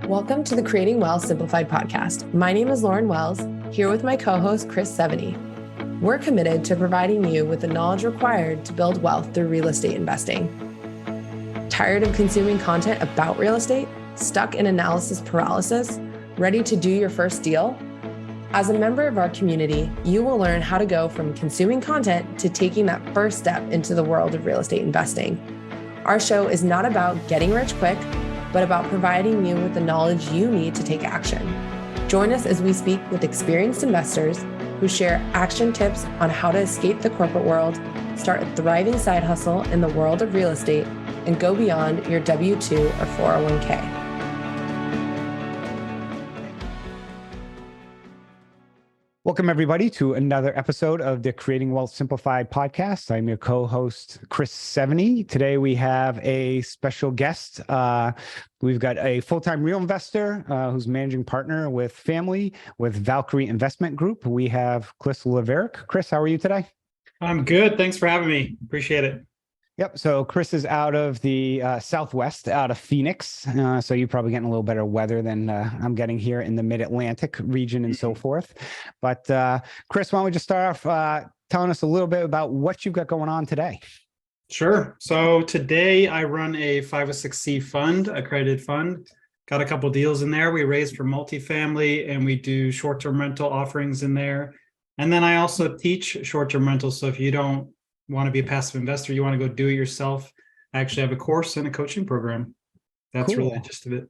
Welcome to the Creating Wealth Simplified podcast. My name is Lauren Wells, here with my co-host, Chris Seveney. We're committed to providing you with the knowledge required to build wealth through real estate investing. Tired of consuming content about real estate? Stuck in analysis paralysis? Ready to do your first deal? As a member of our community, you will learn how to go from consuming content to taking that first step into the world of real estate investing. Our show is not about getting rich quick, but about providing you with the knowledge you need to take action. Join us as we speak with experienced investors who share action tips on how to escape the corporate world, start a thriving side hustle in the world of real estate, and go beyond your W-2 or 401k. Welcome, everybody, to another episode of the Creating Wealth Simplified podcast. I'm your co-host, Chris Seveney. Today, we have a special guest. We've got a full-time real investor who's managing partner with family with Valkere Investment Group. We have Christopher Levarek. Chris, how are you today? I'm good. Thanks for having me. Appreciate it. Yep. So Chris is out of the Southwest, out of Phoenix. So you're probably getting a little better weather than I'm getting here in the Mid-Atlantic region and so forth. But Chris, why don't we just start off telling us a little bit about what you've got going on today? Sure. So today I run a 506c fund, accredited fund. Got a couple deals in there. We raised for multifamily and we do short-term rental offerings in there. And then I also teach short-term rentals. So if you don't want to be a passive investor, you want to go do it yourself, I actually have a course and a coaching program. That's cool. Really the gist of it.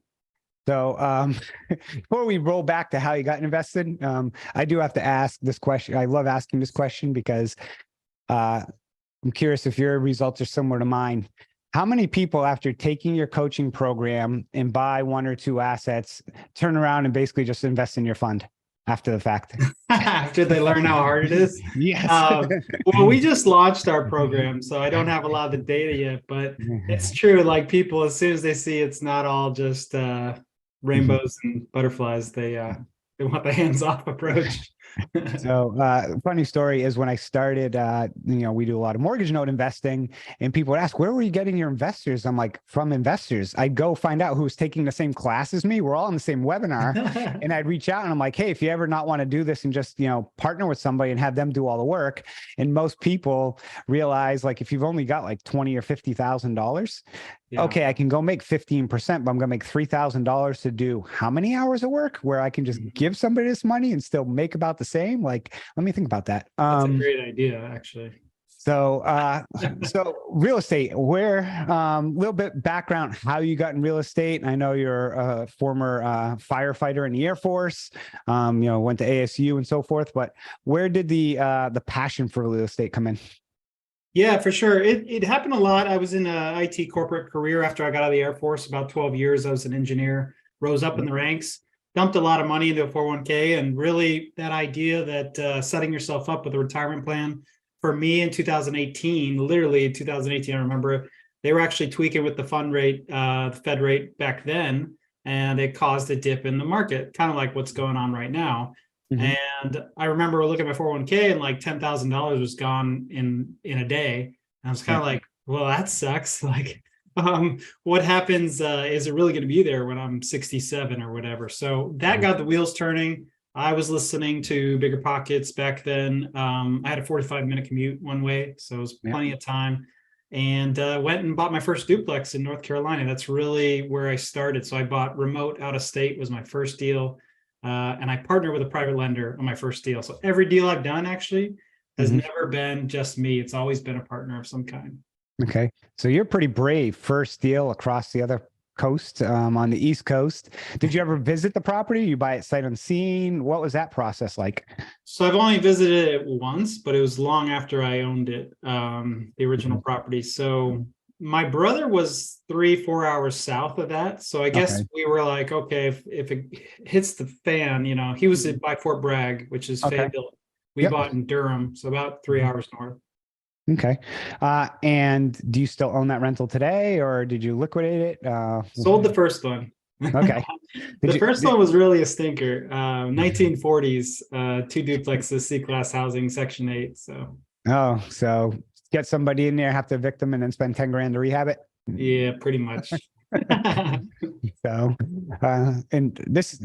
So before we roll back to how you got invested, I do have to ask this question. I love asking this question because I'm curious if your results are similar to mine. How many people, after taking your coaching program and buy one or two assets, turn around and basically just invest in your fund after the fact? After they learn how hard it is? Yes. Well, we just launched our program, so I don't have a lot of the data yet, but it's true. Like people, as soon as they see it's not all just rainbows and butterflies, they want the hands-off approach. So funny story is when I started, we do a lot of mortgage note investing and people would ask, where were you getting your investors? I'm like, from investors. I'd go find out who's taking the same class as me. We're all in the same webinar. And I'd reach out and I'm like, hey, if you ever not want to do this and just, partner with somebody and have them do all the work. And most people realize, like, if you've only got like $20,000 or $50,000, okay, I can go make 15%, but I'm going to make $3,000 to do how many hours of work where I can just give somebody this money and still make about the same? Like, let me think about that. That's a great idea, actually. So real estate, where, a little bit background, how you got in real estate. I know you're a former firefighter in the Air Force, went to ASU and so forth, but where did the passion for real estate come in? Yeah, for sure. It happened a lot. I was in an IT corporate career after I got out of the Air Force, about 12 years. I was an engineer, rose up in the ranks, dumped a lot of money into a 401k. And really that idea that setting yourself up with a retirement plan for me in 2018, literally in 2018, I remember they were actually tweaking with the fund rate, the Fed rate back then, and it caused a dip in the market, kind of like what's going on right now. And I remember looking at my 401k and like $10,000 was gone in a day. And I was kind of like, well, that sucks. Like, what happens? Is it really going to be there when I'm 67 or whatever? So that got the wheels turning. I was listening to Bigger Pockets back then. I had a 45-minute commute one way, so it was plenty of time. And went and bought my first duplex in North Carolina. That's really where I started. So I bought remote out of state was my first deal. And I partnered with a private lender on my first deal. So every deal I've done actually has never been just me. It's always been a partner of some kind. Okay. So you're pretty brave. First deal across the other coast, on the East Coast. Did you ever visit the property? You buy it sight unseen? What was that process like? So I've only visited it once, but it was long after I owned it, the original property. So my brother was 3-4 hours south of that. So I guess we were like, okay, if it hits the fan, he was by Fort Bragg, which is Fayetteville. We bought in Durham, so about 3 hours north. Okay. And do you still own that rental today or did you liquidate it? Sold the first one. Okay. The first one was really a stinker. 1940s, 2 duplexes, C-class housing, Section 8. So get somebody in there, have to evict them, and then spend 10 grand to rehab it. Yeah, pretty much. So, And this,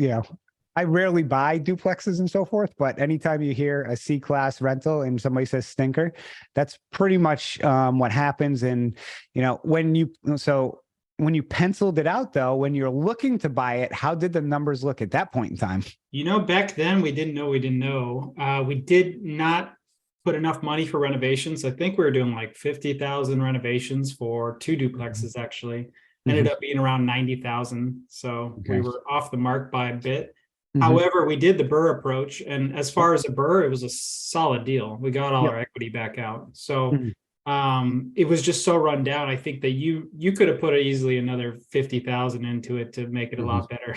I rarely buy duplexes and so forth, but anytime you hear a C-class rental and somebody says stinker, that's pretty much what happens. And, when you penciled it out though, when you're looking to buy it, how did the numbers look at that point in time? Back then we didn't know. We did not put enough money for renovations. I think we were doing like 50,000 renovations for 2 duplexes actually. Ended up being around 90,000. So we were off the mark by a bit. However, we did the BRRR approach, and as far as a BRRR, it was a solid deal. We got all our equity back out. So it was just so run down. I think that you could have put easily another 50,000 into it to make it a lot better.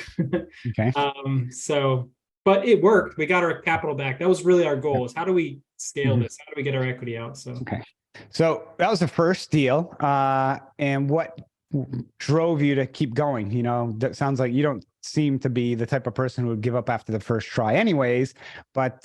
But it worked. We got our capital back. That was really our goal, is how do we scale this? How do we get our equity out? So that was the first deal. And what drove you to keep going? That sounds like you don't seem to be the type of person who would give up after the first try anyways, but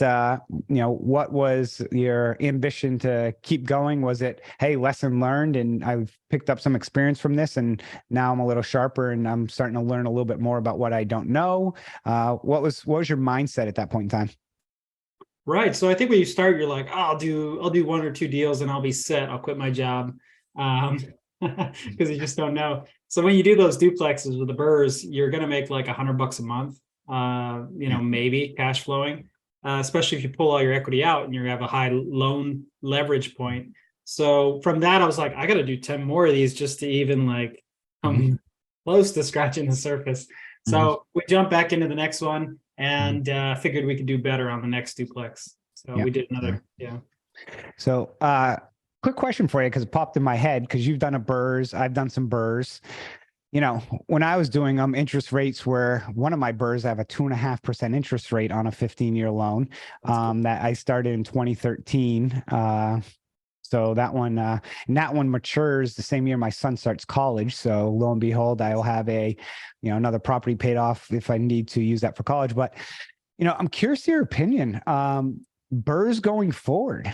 what was your ambition to keep going? Was it, hey, lesson learned and I've picked up some experience from this and now I'm a little sharper and I'm starting to learn a little bit more about what I don't know? What was your mindset at that point in time? Right. So I think when you start, you're like, I'll do 1 or 2 deals and I'll be set. I'll quit my job. Because you just don't know. So when you do those duplexes with the BRRRRs, you're going to make like $100 a month, maybe cash flowing, especially if you pull all your equity out and you have a high loan leverage point. So from that, I was like, I got to do 10 more of these just to even like come close to scratching the surface. So we jumped back into the next one and figured we could do better on the next duplex. So we did another, So, quick question for you, because it popped in my head, because you've done a BRRRRs, I've done some BRRRRs. When I was doing them, interest rates were, one of my BRRRRs, I have a 2.5% interest rate on a 15-year loan that I started in 2013. So that one matures the same year my son starts college. So lo and behold, I will have another property paid off if I need to use that for college. But, I'm curious to your opinion. BRRRRs going forward,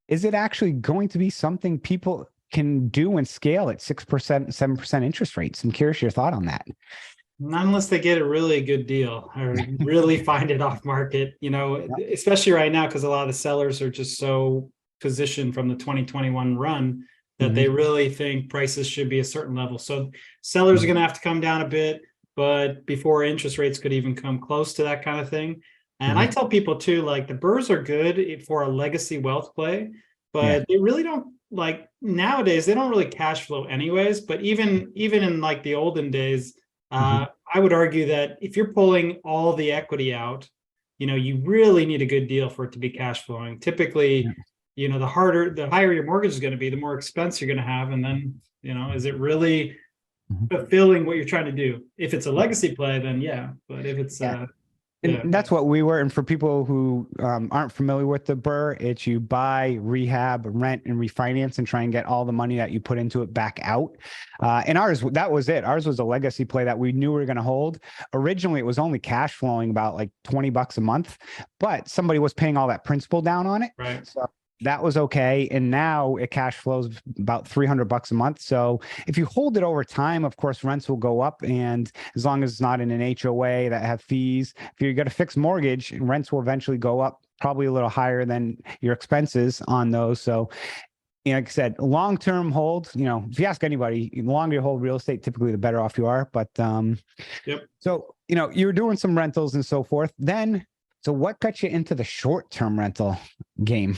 is it actually going to be something people can do and scale at 6%, 7% interest rates? I'm curious your thought on that. Not unless they get a really good deal or really find it off market, especially right now, because a lot of the sellers are just so positioned from the 2021 run that they really think prices should be a certain level. So sellers are going to have to come down a bit, but before interest rates could even come close to that kind of thing. And I tell people too, like the BRRRRs are good for a legacy wealth play, but they really don't, like nowadays, they don't really cash flow anyways. But even in like the olden days, I would argue that if you're pulling all the equity out, you really need a good deal for it to be cash flowing. Typically, the higher your mortgage is going to be, the more expense you're going to have. And then, is it really fulfilling what you're trying to do? If it's a legacy play, then but if it's and that's what we were. And for people who aren't familiar with the BRRRR, it's you buy, rehab, rent, and refinance and try and get all the money that you put into it back out. And ours, that was it. Ours was a legacy play that we knew we were going to hold. Originally, it was only cash flowing about like $20 a month, but somebody was paying all that principal down on it. Right. So that was okay. And now it cash flows about $300 a month. So if you hold it over time, of course, rents will go up. And as long as it's not in an HOA that have fees, if you got a fixed mortgage, rents will eventually go up, probably a little higher than your expenses on those. So, like I said, long-term hold, if you ask anybody, the longer you hold real estate, typically the better off you are. But so, you were doing some rentals and so forth. So what got you into the short-term rental game?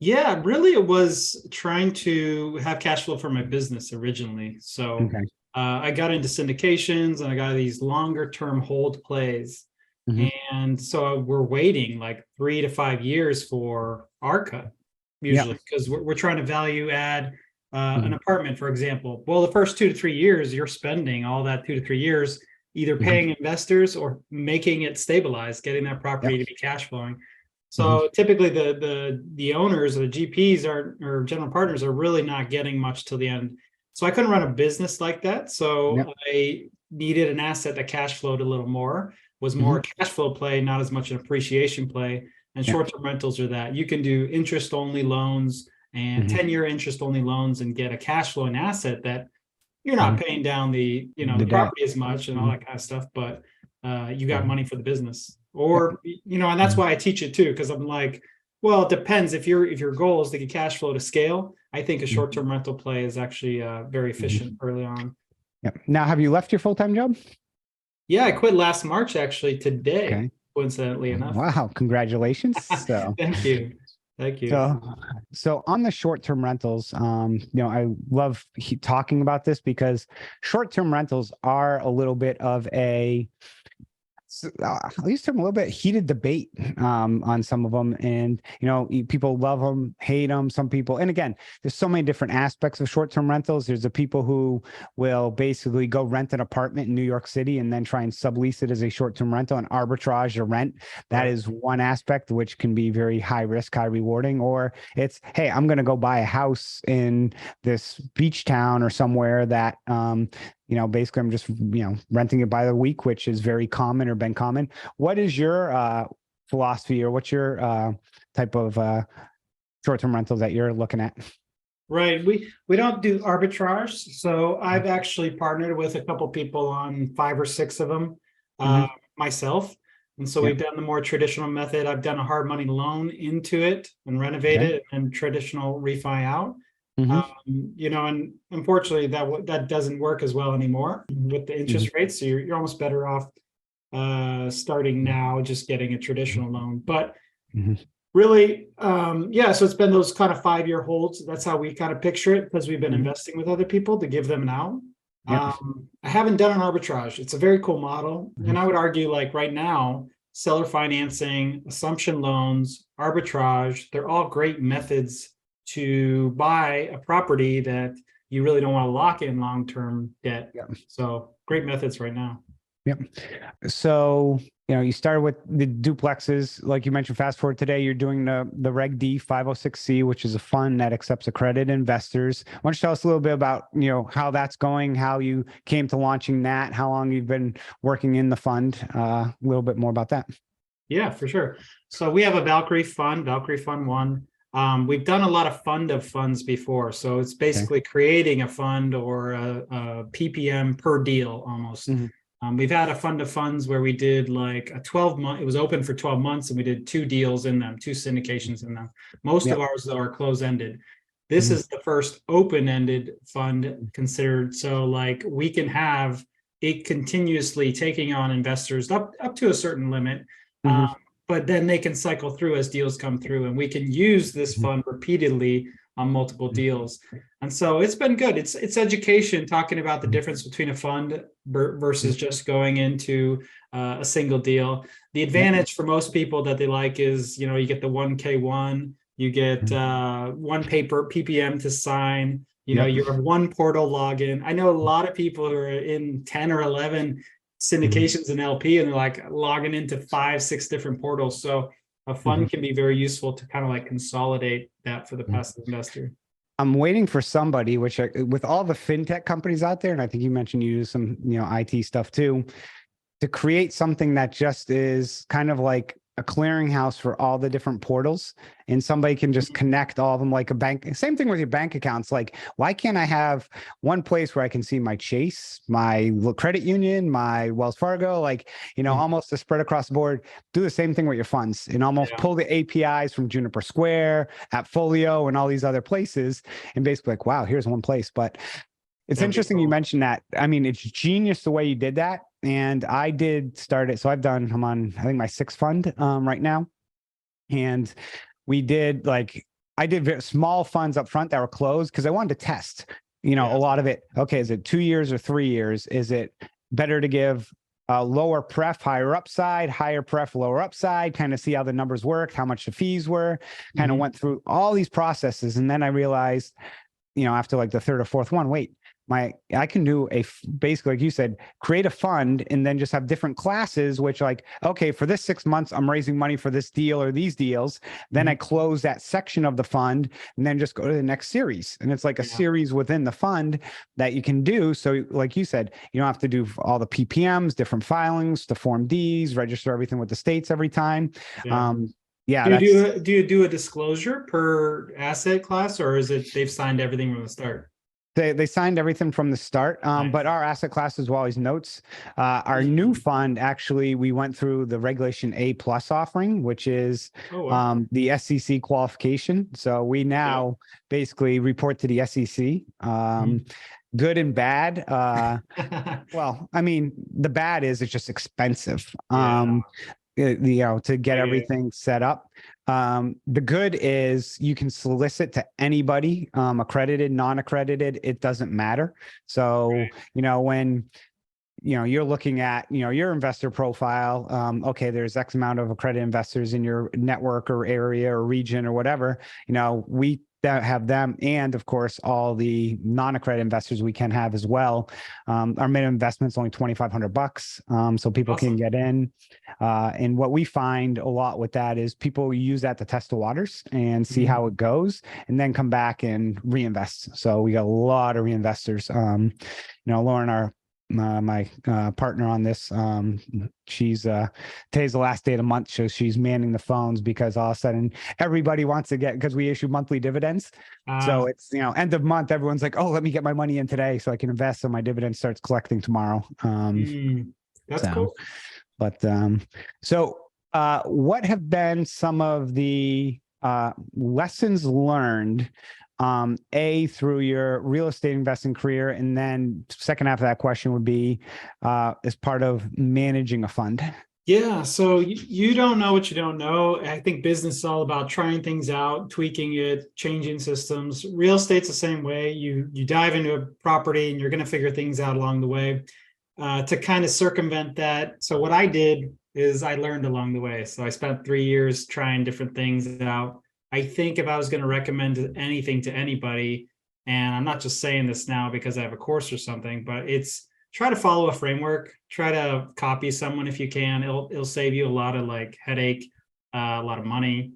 Yeah, really, it was trying to have cash flow for my business originally. So I got into syndications and I got these longer term hold plays. And so we're waiting like 3 to 5 years for our cut, usually, because we're trying to value add an apartment, for example. Well, the first 2 to 3 years, you're spending all that 2 to 3 years either paying investors or making it stabilize, getting that property to be cash flowing. So typically the owners or the GPs or general partners are really not getting much till the end. So I couldn't run a business like that. So I needed an asset that cash flowed a little more, was more a cash flow play, not as much an appreciation play. And short-term rentals are that. You can do interest-only loans and 10-year interest-only loans and get a cash flowing asset that, you're not paying down the The debt. property as much and all that kind of stuff, but you got money for the business. Or and that's why I teach it too, because I'm like, well, it depends. If your goal is to get cash flow to scale, I think a short-term rental play is actually very efficient early on. Yep. Now, have you left your full-time job? Yeah, I quit last March, actually, today, Okay. coincidentally enough. Wow, congratulations. So Thank you. Thank you. So on the short-term rentals, I love talking about this because short-term rentals are a little bit of at least a little bit heated debate on some of them. And, people love them, hate them, some people. And again, there's so many different aspects of short-term rentals. There's the people who will basically go rent an apartment in New York City and then try and sublease it as a short-term rental and arbitrage the rent. That is one aspect, which can be very high risk, high rewarding. Or it's, hey, I'm going to go buy a house in this beach town or somewhere that, basically I'm just, renting it by the week, which is very common or been common. What is your philosophy, or what's your type of short-term rentals that you're looking at? Right. We don't do arbitrage. So I've actually partnered with a couple people on 5 or 6 of them myself. And so we've done the more traditional method. I've done a hard money loan into it and renovated it, and traditional refi out. And unfortunately that doesn't work as well anymore with the interest rates. So you're almost better off starting now, just getting a traditional loan. But really, so it's been those kind of 5-year holds. That's how we kind of picture it, because we've been investing with other people to give them an out. I haven't done an arbitrage. It's a very cool model. And I would argue, like right now, seller financing, assumption loans, arbitrage, they're all great methods to buy a property that you really don't want to lock in long-term debt. So great methods right now. So, you started with the duplexes, like you mentioned. Fast forward today, you're doing the Reg D 506C, which is a fund that accepts accredited investors. Why don't you tell us a little bit about, how that's going, how you came to launching that, how long you've been working in the fund, a little bit more about that. Yeah, for sure. So we have a Valkere fund, Valkere Fund 1. We've done a lot of fund of funds before. So it's basically creating a fund or a PPM per deal almost. We've had a fund of funds where we did like a 12-month, it was open for 12 months and we did 2 deals in them, 2 syndications in them. Most of ours though are closed-ended. This is the first open-ended fund considered. So like we can have it continuously taking on investors up to a certain limit. But then they can cycle through as deals come through, and we can use this fund repeatedly on multiple deals. And so it's been good. It's education, talking about the difference between a fund versus just going into a single deal. The advantage for most people that they like is, you get the 1K1, you get one paper PPM to sign, you have one portal login. I know a lot of people who are in 10 or 11 syndications and LP, and they're like logging into 5, 6 different portals. So a fund can be very useful to kind of like consolidate that for the passive investor. I'm waiting for somebody, with all the fintech companies out there, and I think you mentioned you do some, IT stuff too, to create something that just is kind of like a clearinghouse for all the different portals, and somebody can just connect all of them like a bank. Same thing with your bank accounts. Like, why can't I have one place where I can see my Chase, my credit union, my Wells Fargo, almost a spread across the board? Do the same thing with your funds and almost pull the APIs from Juniper Square, AppFolio, and all these other places, and basically like, wow, here's one place. But it's interesting you mentioned that. I mean, it's genius the way you did that. And I did start it. So I'm on, I think, my 6th fund right now. And we did I did small funds up front that were closed because I wanted to test, a lot of it. Okay, is it 2 years or 3 years? Is it better to give lower pref, higher upside, higher pref, lower upside, kind of see how the numbers worked, how much the fees were, kind of went through all these processes. And then I realized, after like the 3rd or 4th one, wait, I can do basically, like you said, create a fund and then just have different classes, which okay, for this 6 months, I'm raising money for this deal or these deals. Then I close that section of the fund and then just go to the next series. And it's like a series within the fund that you can do. So like you said, you don't have to do all the PPMs, different filings, the Form Ds, register everything with the states every time. Do you do a disclosure per asset class, or is it they've signed everything from the start? They signed everything from the start, Nice. but our asset classes will always notes. Our new fund, actually, we went through the Regulation A+ offering, which is Oh, wow. the SEC qualification. So we now basically report to the SEC. Good and bad. Well, I mean, the bad is it's just expensive. To get everything set up. The good is you can solicit to anybody, accredited, non-accredited, it doesn't matter. So, when you're looking at, your investor profile, okay, there's X amount of accredited investors in your network or area or region or whatever, we have them, and of course all the non-accredited investors we can have as well. Our minimum investment is only $2,500, so people can get in. And what we find a lot with that is people use that to test the waters and see how it goes, and then come back and reinvest. So we got a lot of reinvestors. Lauren, my partner on this, she's today's the last day of the month, so she's manning the phones because all of a sudden everybody wants to get, because we issue monthly dividends. So it's end of month, everyone's like, oh, let me get my money in today so I can invest, so my dividend starts collecting tomorrow. That's cool. But what have been some of the lessons learned, through your real estate investing career? And then second half of that question would be, as part of managing a fund. Yeah. So you don't know what you don't know. I think business is all about trying things out, tweaking it, changing systems. Real estate's the same way. You dive into a property and you're going to figure things out along the way, to kind of circumvent that. So what I did is I learned along the way. So I spent 3 years trying different things out. I think if I was going to recommend anything to anybody, and I'm not just saying this now because I have a course or something, but it's try to follow a framework, try to copy someone if you can. It'll save you a lot of headache, a lot of money.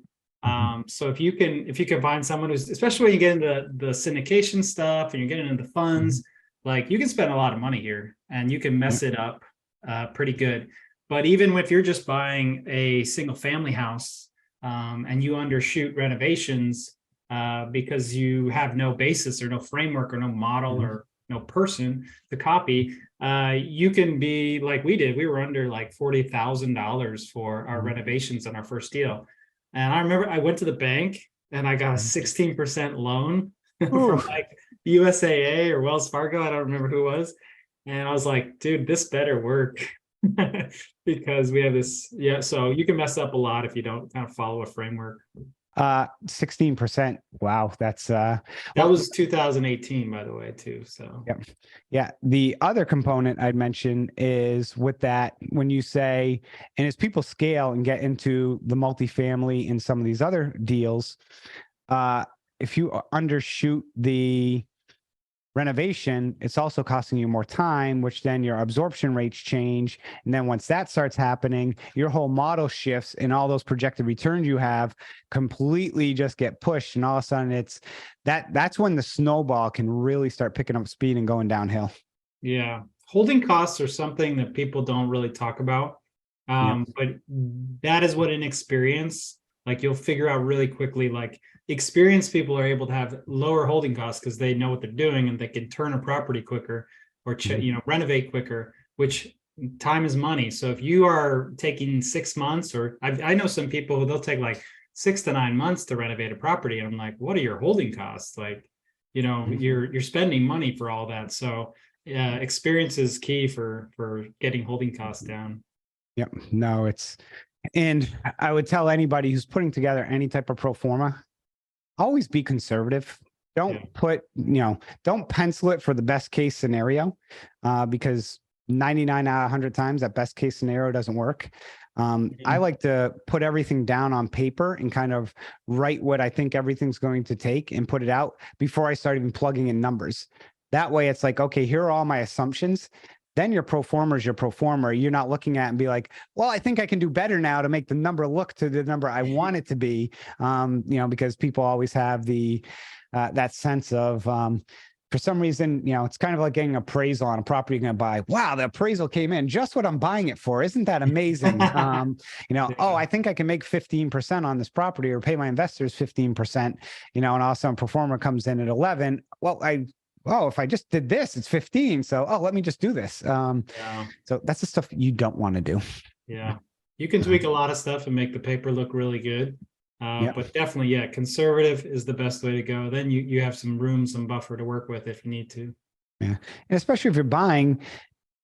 So if you can find someone who's, especially when you get into the syndication stuff and you're getting into funds, you can spend a lot of money here and you can mess it up pretty good. But even if you're just buying a single family house, and you undershoot renovations because you have no basis or no framework or no model or no person to copy, you can be like we did. We were under $40,000 for our renovations on our first deal. And I remember I went to the bank and I got a 16% loan from USAA or Wells Fargo. I don't remember who it was. And I was like, dude, this better work. Because we have this, so you can mess up a lot if you don't kind of follow a framework. 16%. Wow. That's that was 2018, by the way, too. So yeah. The other component I'd mention is with that, when you say, and as people scale and get into the multifamily and some of these other deals, if you undershoot the renovation, it's also costing you more time, which then your absorption rates change. And then once that starts happening, your whole model shifts and all those projected returns you have completely just get pushed. And all of a sudden that's when the snowball can really start picking up speed and going downhill. Yeah. Holding costs are something that people don't really talk about. But that is what inexperience, you'll figure out really quickly, experienced people are able to have lower holding costs because they know what they're doing and they can turn a property quicker or renovate quicker, which time is money. So if you are taking 6 months, or I know some people who they'll take 6 to 9 months to renovate a property, and I'm like, what are your holding costs? You're spending money for all that. So experience is key for getting holding costs down. Yep. No, and I would tell anybody who's putting together any type of pro forma, always be conservative. Don't don't pencil it for the best case scenario, because 99 out of 100 times that best case scenario doesn't work. I like to put everything down on paper and kind of write what I think everything's going to take and put it out before I start even plugging in numbers. That way it's okay, here are all my assumptions. Then your pro forma is your pro forma. You're not looking at and be like, well, I think I can do better now to make the number look to the number I want it to be. Because people always have that sense of, for some reason, it's kind of like getting appraisal on a property you're going to buy. Wow, the appraisal came in just what I'm buying it for. Isn't that amazing? Oh, I think I can make 15% on this property or pay my investors 15%, and all of a sudden pro forma comes in at 11. Well, oh, if I just did this, it's 15. So, oh, let me just do this. Yeah. So that's the stuff you don't want to do. Yeah. You can tweak a lot of stuff and make the paper look really good. Yeah. But definitely, yeah, conservative is the best way to go. Then you have some room, some buffer to work with if you need to. Yeah. And especially if you're buying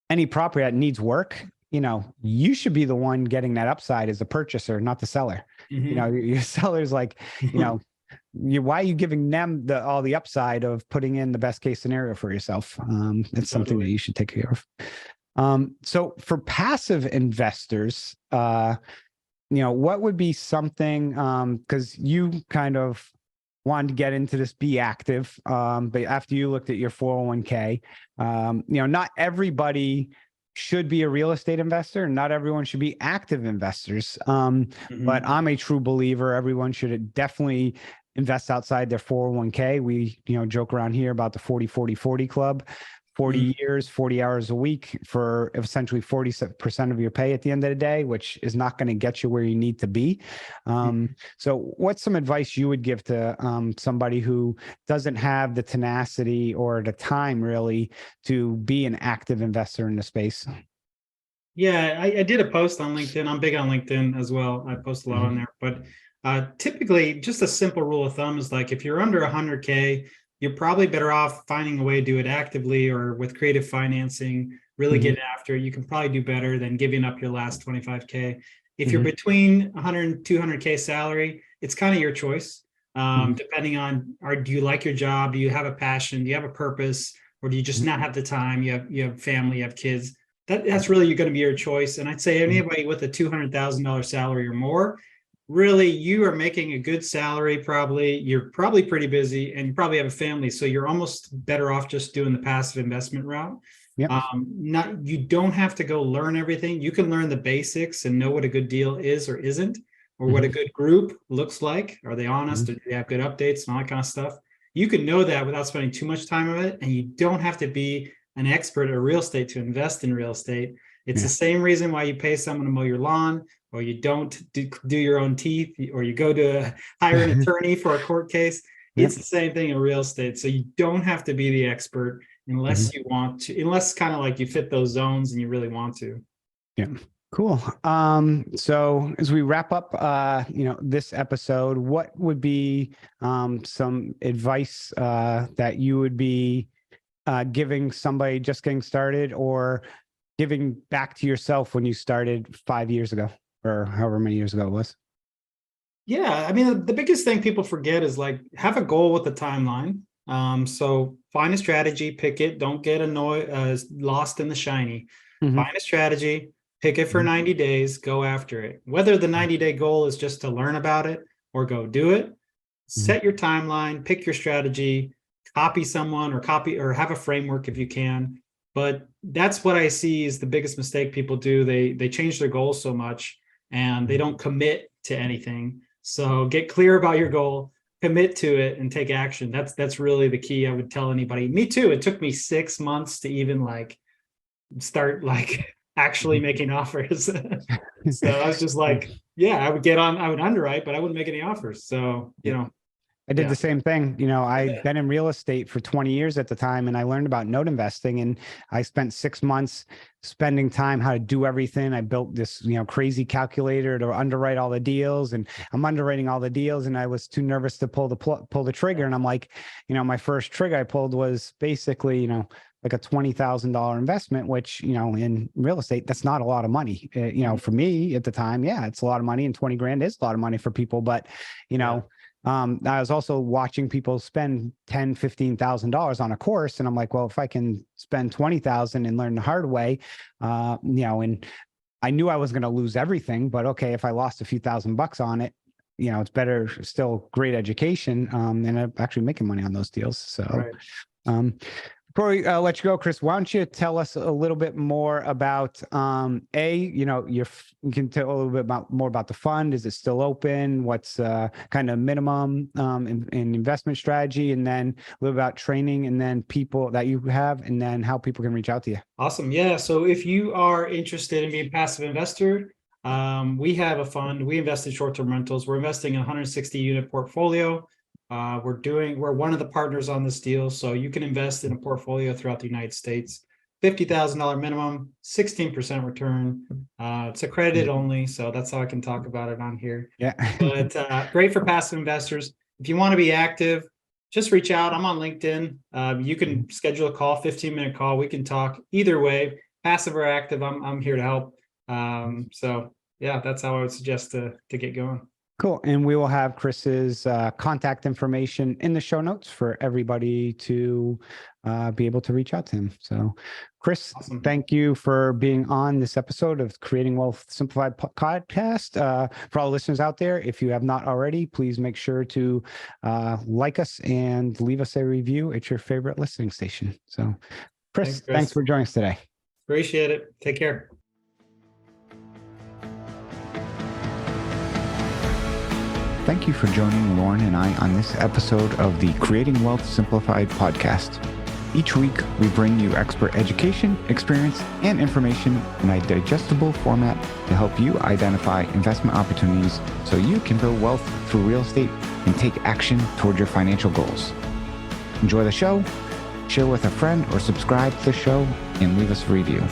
any property that needs work, you should be the one getting that upside as the purchaser, not the seller. Your seller's like, why are you giving them all the upside of putting in the best case scenario for yourself? It's something that you should take care of. So for passive investors, what would be something, because you kind of wanted to get into this, be active, but after you looked at your 401k, not everybody should be a real estate investor. Not everyone should be active investors. But I'm a true believer. Everyone should definitely invest outside their 401k. We, joke around here about the 40-40-40 club. 40 years, 40 hours a week for essentially 40% of your pay at the end of the day, which is not going to get you where you need to be. So what's some advice you would give to somebody who doesn't have the tenacity or the time really to be an active investor in the space? Yeah, I did a post on LinkedIn. I'm big on LinkedIn as well. I post a lot on there, but typically just a simple rule of thumb is like, if you're under 100K, you're probably better off finding a way to do it actively or with creative financing, really get after it. You can probably do better than giving up your last 25K. If you're between 100 and 200K salary, it's kind of your choice. Depending on, do you like your job? Do you have a passion? Do you have a purpose? Or do you just not have the time? You have family, you have kids. That's really going to be your choice. And I'd say anybody with a $200,000 salary or more, really, you are making a good salary. Probably you're probably pretty busy, and you probably have a family, so you're almost better off just doing the passive investment route. You don't have to go learn everything. You can learn the basics and know what a good deal is or isn't, or what a good group looks like. Are they honest? Do they have good updates and all that kind of stuff? You can know that without spending too much time on it, and you don't have to be an expert at real estate to invest in real estate. It's the same reason why you pay someone to mow your lawn, or you don't do your own teeth, or you go to hire an attorney for a court case. It's the same thing in real estate. So you don't have to be the expert unless you want to, unless kind of like you fit those zones and you really want to. Yeah. Cool. So as we wrap up, this episode, what would be some advice that you would be giving somebody just getting started, or giving back to yourself when you started 5 years ago or however many years ago it was? Yeah, I mean, the biggest thing people forget is like, have a goal with a timeline. So find a strategy, pick it. Don't get lost in the shiny. Find a strategy, pick it for 90 days, go after it. Whether the 90-day goal is just to learn about it or go do it, set your timeline, pick your strategy, copy someone or have a framework if you can. But that's what I see is the biggest mistake people do. They change their goals so much and they don't commit to anything. So get clear about your goal, commit to it, and take action. That's really the key. I would tell anybody. Me too. It took me 6 months to even start actually making offers. So I was just like, I would underwrite, but I wouldn't make any offers. So, I did the same thing. I'd been in real estate for 20 years at the time, and I learned about note investing, and I spent 6 months spending time how to do everything. I built this, crazy calculator to underwrite all the deals, and I'm underwriting all the deals, and I was too nervous to pull the trigger. And I'm like, my first trigger I pulled was basically, like a $20,000 investment, which, in real estate, that's not a lot of money. For me at the time, it's a lot of money, and 20 grand is a lot of money for people. But, I was also watching people spend $10,000, $15,000 on a course. And I'm like, well, if I can spend 20,000 and learn the hard way, and I knew I was going to lose everything, but okay, if I lost a few $1,000 on it, it's better, still great education. And I'm actually making money on those deals. So, before we let you go, Chris, why don't you tell us a little bit more about, you can tell a little bit more about the fund. Is it still open? What's kind of minimum in investment strategy? And then a little about training, and then people that you have, and then how people can reach out to you. Awesome. Yeah. So if you are interested in being a passive investor, we have a fund. We invest in short-term rentals. We're investing in a 160 unit portfolio. We're one of the partners on this deal, so you can invest in a portfolio throughout the United States. $50,000 minimum, 16% return. It's accredited only, so that's how I can talk about it on here. Yeah. But great for passive investors. If you want to be active, just reach out. I'm on LinkedIn. You can schedule a call, 15-minute call. We can talk either way, passive or active. I'm here to help. So yeah, that's how I would suggest to get going. Cool. And we will have Chris's contact information in the show notes for everybody to be able to reach out to him. So, Chris, Awesome. Thank you for being on this episode of Creating Wealth Simplified podcast. For all listeners out there, if you have not already, please make sure to like us and leave us a review at your favorite listening station. So, Chris, thanks for joining us today. Appreciate it. Take care. Thank you for joining Lauren and I on this episode of the Creating Wealth Simplified podcast. Each week, we bring you expert education, experience, and information in a digestible format to help you identify investment opportunities so you can build wealth through real estate and take action toward your financial goals. Enjoy the show, share with a friend, or subscribe to the show and leave us a review.